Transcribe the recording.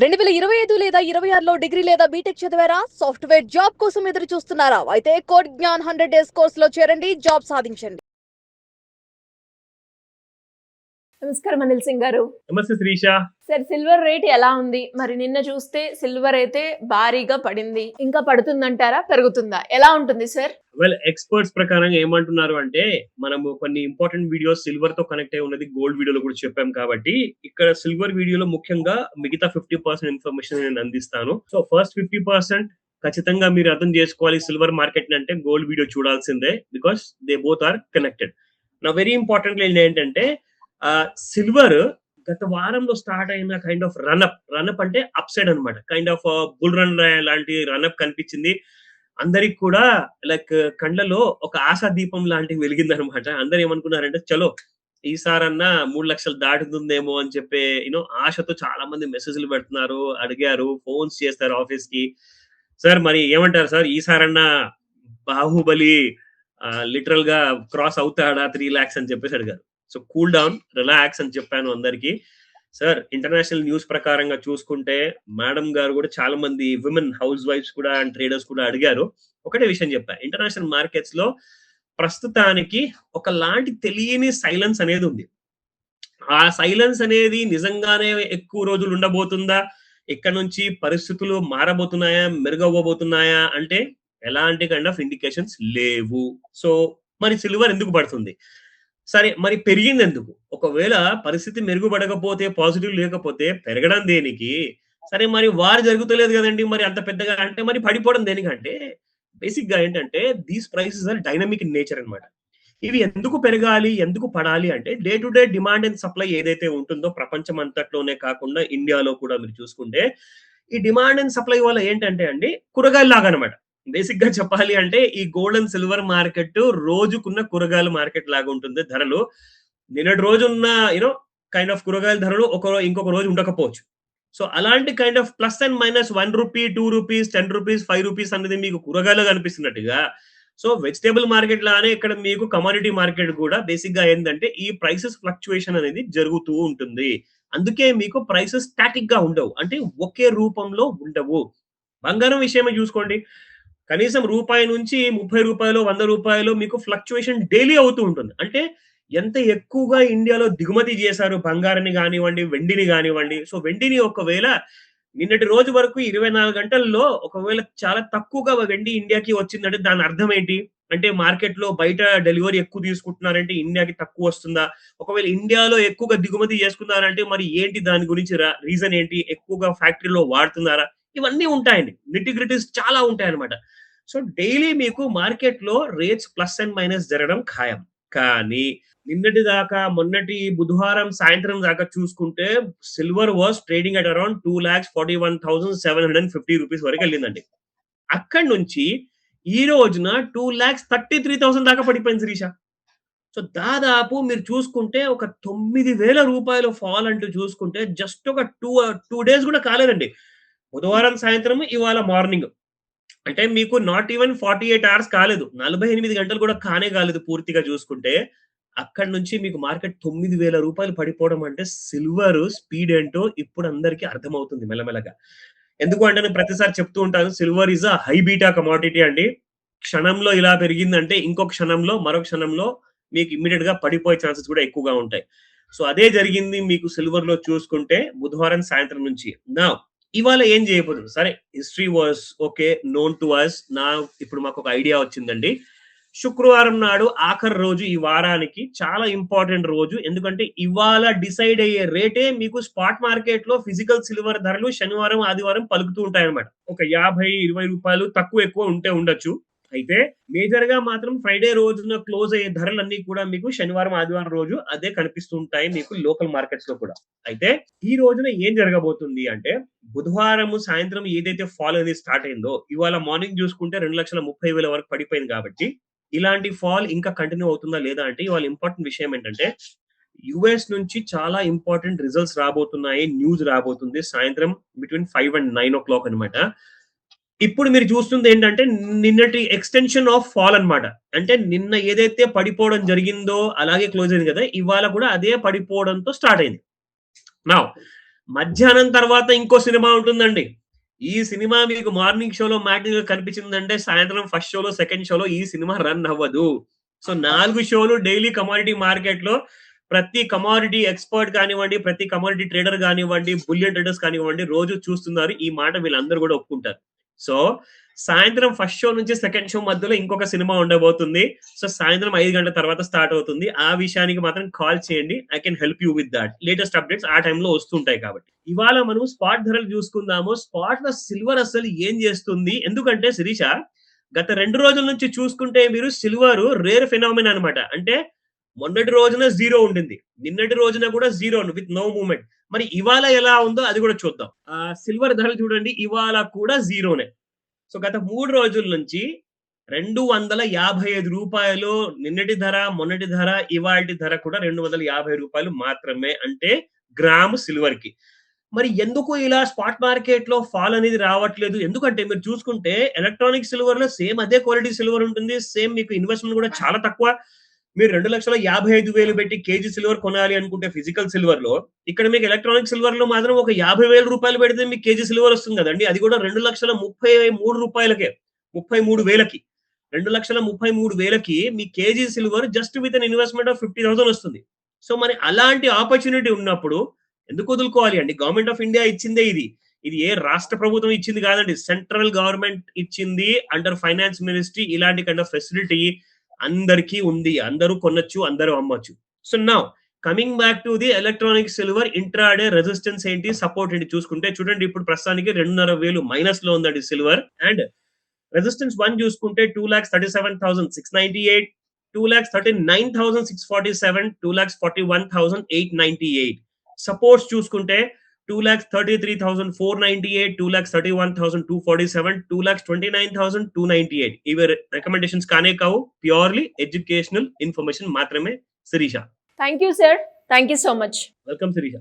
2025 లేదా 26లో డిగ్రీ లేదా బీటెక్ చదివారా? సాఫ్ట్‌వేర్ జాబ్ కోసం ఎదురు చూస్తున్నారా? అయితే కోడ్ జ్ఞాన్ 100 డేస్ కోర్సులో చేరండి, జాబ్ సాధించండి. నమస్కారం అనిల్ సింగ్ గారు. నమస్తే శ్రీష. సార్, సిల్వర్ రేట్ ఎలా ఉంది? మరి నిన్న చూస్తే సిల్వర్ అయితే భారీగా పడింది. ఇంకా పడుతుందంటారా? పెరుగుతుందా? ఎలా ఉంటుంది సార్? వెల్, ఎక్స్పర్ట్స్ ప్రకారంగా ఏమంటున్నారు అంటే, మనము కొన్ని ఇంపార్టెంట్ వీడియోస్ సిల్వర్ తో కనెక్ట్ అయి ఉన్నది గోల్డ్ వీడియోలో కూడా చెప్పాం కాబట్టి, ఇక్కడ సిల్వర్ వీడియోలో ముఖ్యంగా మిగతా 50% ఇన్ఫర్మేషన్ నేను అందిస్తాను. సో ఫస్ట్ 50% ఖచ్చితంగా మీరు అర్థం చేసుకోవాలి సిల్వర్ మార్కెట్ అంటే గోల్డ్ వీడియో చూడాల్సిందే, because they both are connected. నా వెరీ ఇంపార్టెంట్ ఏంటంటే, సిల్వర్ గత వారంలో స్టార్ట్ అయిన కైండ్ ఆఫ్ రన్అప్ అంటే అప్ సైడ్ అనమాట. కైండ్ ఆఫ్ బుల్ రన్ లాంటి రన్అప్ కనిపించింది అందరికి కూడా. లైక్ కళ్ళలో ఒక ఆశా దీపం లాంటివి వెలిగింది అనమాట. అందరు ఏమనుకున్నారంటే, చలో ఈసారన్నా 3 లక్షలు దాటుతుందేమో అని చెప్పే ఆశతో చాలా మంది మెసేజ్లు పెడుతున్నారు, అడిగారు, ఫోన్స్ చేస్తారు ఆఫీస్ కి. సార్ మరి ఏమంటారు సార్, ఈసారన్నా బాహుబలి లిటరల్ గా క్రాస్ అవుతాడా 3 lakhs అని చెప్పేసి అడిగారు. సో కూల్ డౌన్, రిలాక్స్ అని చెప్పాను అందరికి. సార్, ఇంటర్నేషనల్ న్యూస్ ప్రకారంగా చూసుకుంటే మేడం గారు కూడా చాలా మంది విమెన్ హౌస్ వైఫ్స్ కూడా అండ్ ట్రేడర్స్ కూడా అడిగారు. ఒకటే విషయం చెప్పారు, ఇంటర్నేషనల్ మార్కెట్స్ లో ప్రస్తుతానికి ఒకలాంటి తెలియని సైలెన్స్ అనేది ఉంది. ఆ సైలెన్స్ అనేది నిజంగానే ఎక్కువ రోజులు ఉండబోతుందా? ఇక్కడ నుంచి పరిస్థితులు మారబోతున్నాయా, మెరుగవ్వబోతున్నాయా అంటే ఎలాంటి కైండ్ ఆఫ్ ఇండికేషన్స్ లేవు. సో మరి సిల్వర్ ఎందుకు పడుతుంది? సరే, మరి పెరిగింది ఎందుకు? ఒకవేళ పరిస్థితి మెరుగుపడకపోతే, పాజిటివ్ లేకపోతే పెరగడం దేనికి? సరే, మరి వార్ జరుగుతలేదు కదండి, మరి అంత పెద్దగా అంటే మరి పడిపోవడం దేనికంటే, బేసిక్ గా ఏంటంటే these prices are dynamic in nature అన్నమాట. ఇవి ఎందుకు పెరగాలి, ఎందుకు పడాలి అంటే, day to day demand and supply ఏదైతే ఉంటుందో ప్రపంచం అంతట్లోనే కాకుండా ఇండియాలో కూడా మీరు చూసుకుంటే, ఈ డిమాండ్ అండ్ సప్లై వల్ల ఏంటంటే అండి, కూరగాయల లాగా అనమాట. బేసిక్ గా చెప్పాలి అంటే ఈ గోల్డ్ అండ్ సిల్వర్ మార్కెట్ రోజుకున్న కూరగాయల మార్కెట్ లాగా ఉంటుంది ధరలు. నిన్నటి రోజు ఉన్న కైండ్ ఆఫ్ కూరగాయల ధరలు ఇంకొక రోజు ఉండకపోవచ్చు. సో అలాంటి kind of plus and minus 1 rupee, 2 rupees, 10 rupees, 5 rupees అనేది మీకు కూరగాయలు కనిపిస్తున్నట్టుగా, సో వెజిటేబుల్ మార్కెట్ లానే ఇక్కడ మీకు కమోడిటీ మార్కెట్ కూడా బేసిక్ గా ఏంటంటే ఈ ప్రైసెస్ ఫ్లక్చుయేషన్ అనేది జరుగుతూ ఉంటుంది. అందుకే మీకు ప్రైసెస్ స్టాటిక్ గా ఉండవు, అంటే ఒకే రూపంలో ఉండవు. బంగారం విషయమే చూసుకోండి, కనీసం రూపాయి నుంచి 30 రూపాయలు, 100 రూపాయలు మీకు ఫ్లక్చుయేషన్ డైలీ అవుతూ ఉంటుంది. అంటే ఎంత ఎక్కువగా ఇండియాలో దిగుమతి చేశారు బంగారాన్ని కానివ్వండి, వెండిని కానివ్వండి. సో వెండిని ఒకవేళ నిన్నటి రోజు వరకు 24 గంటల్లో ఒకవేళ చాలా తక్కువగా వెండి ఇండియాకి వచ్చిందంటే దాని అర్థం ఏంటి? అంటే మార్కెట్ లో బయట డెలివరీ ఎక్కువ తీసుకుంటున్నారంటే ఇండియాకి తక్కువ వస్తుందా? ఒకవేళ ఇండియాలో ఎక్కువగా దిగుమతి చేసుకున్నారంటే మరి ఏంటి దాని గురించి రీజన్ ఏంటి? ఎక్కువగా ఫ్యాక్టరీలో వాడుతున్నారా? ఇవన్నీ ఉంటాయండి, నిటిగ్రిటీస్ చాలా ఉంటాయన్నమాట. సో డైలీ మీకు మార్కెట్ లో రేట్స్ ప్లస్ అండ్ మైనస్ జరగడం ఖాయం. కానీ నిన్నటి దాకా, మొన్నటి బుధవారం సాయంత్రం దాకా చూసుకుంటే silver was trading at around 2,41,750 rupees వరకు వెళ్ళిందండి. అక్కడి నుంచి ఈ రోజున 2,33,000 దాకా పడిపోయింది శ్రీష. సో దాదాపు మీరు చూసుకుంటే ఒక 9,000 రూపాయలు ఫాల్ అంటూ చూసుకుంటే జస్ట్ ఒక టూ డేస్ కూడా కాలేదండి. బుధవారం సాయంత్రం, ఇవాళ మార్నింగ్, అంటే మీకు నాట్ ఈవెన్ 48 అవర్స్ కాలేదు, 48 గంటలు కూడా కానే కాలేదు పూర్తిగా చూసుకుంటే. అక్కడి నుంచి మీకు మార్కెట్ 9,000 రూపాయలు పడిపోవడం అంటే సిల్వర్ స్పీడ్ ఏంటో ఇప్పుడు అందరికీ అర్థమవుతుంది మెల్లమెల్లగా. ఎందుకు అంటే నేను ప్రతిసారి చెప్తూ ఉంటాను, silver is a high beta commodity అండి. క్షణంలో ఇలా పెరిగిందంటే ఇంకొక క్షణంలో, మరో క్షణంలో మీకు ఇమ్మీడియట్ గా పడిపోయే ఛాన్సెస్ కూడా ఎక్కువగా ఉంటాయి. సో అదే జరిగింది మీకు సిల్వర్ లో చూసుకుంటే బుధవారం సాయంత్రం నుంచి. నా ఇవాళ ఏం చేయబోతుంది? సరే, history was okay, known to us. ఇప్పుడు మాకు ఒక ఐడియా వచ్చిందండి. శుక్రవారం నాడు ఆఖరి రోజు, ఈ వారానికి చాలా ఇంపార్టెంట్ రోజు. ఎందుకంటే ఇవాళ డిసైడ్ అయ్యే రేటే మీకు స్పాట్ మార్కెట్ లో ఫిజికల్ సిల్వర్ ధరలు శనివారం, ఆదివారం పలుకుతూ ఉంటాయన్నమాట. ఒక 50-20 రూపాయలు తక్కువ ఎక్కువ ఉండొచ్చు. అయితే మేజర్ గా మాత్రం ఫ్రైడే రోజున క్లోజ్ అయ్యే ధరలన్నీ కూడా మీకు శనివారం, ఆదివారం రోజు అదే కనిపిస్తూ ఉంటాయి మీకు లోకల్ మార్కెట్స్ లో కూడా. అయితే ఈ రోజున ఏం జరగబోతుంది అంటే, బుధవారం సాయంత్రం ఏదైతే ఫాల్ అనేది స్టార్ట్ అయిందో, ఇవాళ మార్నింగ్ చూసుకుంటే 2,30,000 వరకు పడిపోయింది. కాబట్టి ఇలాంటి ఫాల్ ఇంకా కంటిన్యూ అవుతుందా లేదా అంటే, ఇవాళ ఇంపార్టెంట్ విషయం ఏంటంటే యుఎస్ నుంచి చాలా ఇంపార్టెంట్ రిజల్ట్స్ రాబోతున్నాయి, న్యూస్ రాబోతుంది సాయంత్రం బిట్వీన్ 5 and 9 o'clock అనమాట. ఇప్పుడు మీరు చూస్తుంది ఏంటంటే నిన్నటి ఎక్స్టెన్షన్ ఆఫ్ ఫాల్ అన్నమాట. అంటే నిన్న ఏదైతే పడిపోవడం జరిగిందో అలాగే క్లోజ్ అయింది కదా, ఇవాళ కూడా అదే పడిపోవడంతో స్టార్ట్ అయింది. నౌ మధ్యాహ్నం తర్వాత ఇంకో సినిమా ఉంటుందండి. ఈ సినిమా మీకు మార్నింగ్ షోలో, మ్యాట్నీలో కనిపించిందంటే సాయంత్రం ఫస్ట్ షోలో, సెకండ్ షోలో ఈ సినిమా రన్ అవ్వదు. సో 4 షోలు డైలీ కమోడిటీ మార్కెట్‌లో ప్రతి కమోడిటీ ఎక్స్‌పర్ట్ కానివ్వండి, ప్రతి కమోడిటీ ట్రేడర్ కానివ్వండి, బులియన్ ట్రేడర్స్ కానివ్వండి రోజు చూస్తున్నారు. ఈ మాట వీళ్ళందరూ కూడా ఒప్పుకుంటారు. సో సాయంత్రం ఫస్ట్ షో నుంచి సెకండ్ షో మధ్యలో ఇంకొక సినిమా ఉండబోతుంది. సో సాయంత్రం 5 గంటల తర్వాత స్టార్ట్ అవుతుంది. ఆ విషయానికి మాత్రం కాల్ చేయండి. I can help you with that. Latest updates ఆ టైంలో వస్తుంటాయి కాబట్టి. ఇవాళ మనం స్పాట్ ధరలు చూసుకుందాము. స్పాట్ లో సిల్వర్ అసలు ఏం చేస్తుంది? ఎందుకంటే శిరీష గత 2 రోజుల నుంచి చూసుకుంటే మీరు సిల్వర్ రేర్ ఫినామినా అన్నమాట. అంటే మొన్నటి రోజున జీరో ఉండింది. నిన్నటి రోజున కూడా జీరో విత్ నో మూవ్‌మెంట్. మరి ఇవాళ ఎలా ఉందో అది కూడా చూద్దాం. సిల్వర్ ధరలు చూడండి ఇవాళ కూడా జీరోనే. సో గత 3 రోజుల నుంచి రూ. 255 నిన్నటి ధర, మొన్నటి ధర, ఇవాల్టి ధర కూడా రూ. 250 మాత్రమే. అంటే గ్రాము సిల్వర్‌కి. మరి ఎందుకు ఇలా స్పాట్ మార్కెట్‌లో ఫాల్ అనేది రావట్లేదు? ఎందుకంటే మీరు చూసుకుంటే ఎలక్ట్రానిక్ సిల్వర్‌లో సేమ్ అదే క్వాలిటీ సిల్వర్ ఉంటుంది. సేమ్ మీకు ఇన్వెస్ట్‌మెంట్ కూడా చాలా తక్కువ. మీరు 2,55,000 పెట్టి కేజీ సిల్వర్ కొనాలి అనుకుంటే ఫిజికల్ సిల్వర్‌లో, ఇక్కడ మీకు ఎలక్ట్రానిక్ సిల్వర్‌లో మాత్రం ఒక రూ. 50,000 పెడితే మీకు కేజీ సిల్వర్ వస్తుంది కదండీ! అది కూడా రూ. 2,33,000కే. 33,000కి. 2,33,000కి మీ KG silver just with an investment of 50,000 వస్తుంది. సో మరి అలాంటి ఆపర్చునిటీ ఉన్నప్పుడు ఎందుకు వదులుకోవాలి అండి? గవర్నమెంట్ ఆఫ్ ఇండియా ఇచ్చిందే ఇది. ఇది ఏ రాష్ట్ర ప్రభుత్వం ఇచ్చింది కాదండి. సెంట్రల్ గవర్నమెంట్ ఇచ్చింది అండర్ ఫైనాన్స్ మినిస్ట్రీ ఇలాంటి కైండ్ ఆఫ్ ఫెసిలిటీ అందరికీ ఉంది. అందరూ కొనొచ్చు, అందరూ అమ్మొచ్చు. So now coming back to the electronic silver intraday resistance ఏంటి, సపోర్ట్ ఏంటి చూసుకుంటే చూడండి ఇప్పుడు ప్రస్తుతానికి 2,500 మైనస్ లో ఉందండి సిల్వర్. అండ్ రెసిస్టెన్స్ 1 చూసుకుంటే 2,37,698, 2,39,647, 2,41,898. సపోర్ట్స్ చూసుకుంటే 2,33,498, 2,31,247, 2,29,298. ఇవి రికమెండేషన్స్ కానే కావు. ప్యూర్లీ ఎడ్యుకేషనల్ ఇన్ఫర్మేషన్ మాత్రమే Sirisha. Thank you, sir. Thank you so much. Welcome Sirisha.